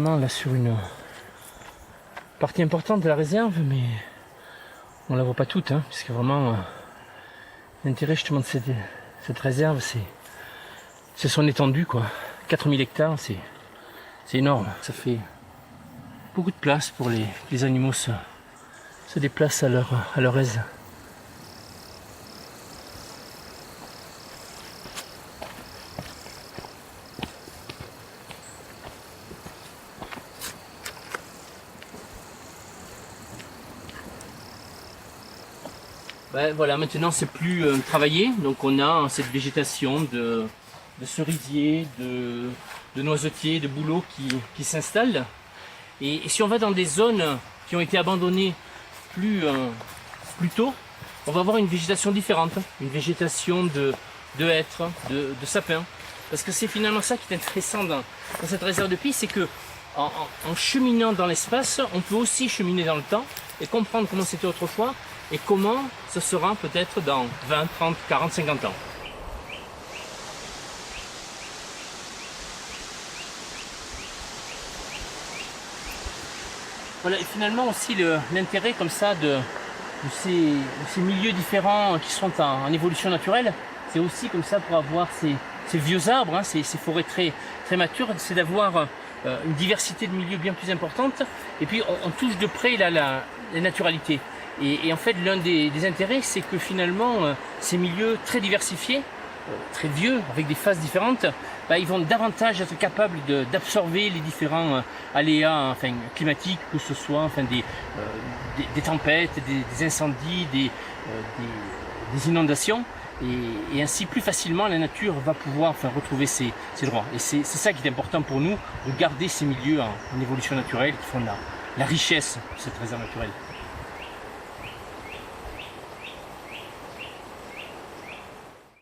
vraiment là sur une partie importante de la réserve, mais on la voit pas toute, hein, puisque vraiment l'intérêt justement de cette réserve, c'est son étendue, quoi. 4000 hectares, c'est énorme. Ça fait beaucoup de place pour les animaux se déplacent à leur aise. Ben, voilà, maintenant c'est plus travaillé, donc on a cette végétation de cerisiers, de noisetiers, de bouleaux qui s'installent. Et si on va dans des zones qui ont été abandonnées plus tôt, on va avoir une végétation différente, une végétation de hêtres, de sapins. Parce que c'est finalement ça qui est intéressant dans cette réserve de Pie, c'est que en cheminant dans l'espace, on peut aussi cheminer dans le temps et comprendre comment c'était autrefois et comment ce sera peut-être dans 20, 30, 40, 50 ans. Voilà, et finalement aussi l'intérêt comme ça de ces milieux différents qui sont en évolution naturelle, c'est aussi comme ça pour avoir ces vieux arbres, hein, ces forêts très matures, c'est d'avoir une diversité de milieux bien plus importante, et puis on touche de près la naturalité. Et en fait, l'un des intérêts, c'est que finalement, ces milieux très diversifiés, très vieux, avec des phases différentes, ils vont davantage être capables d'absorber les différents aléas climatiques, que ce soit des tempêtes, des incendies, des inondations. Et ainsi, plus facilement, la nature va pouvoir retrouver ses droits. Et c'est ça qui est important pour nous, de garder ces milieux en évolution naturelle, qui font la richesse de cette réserve naturelle.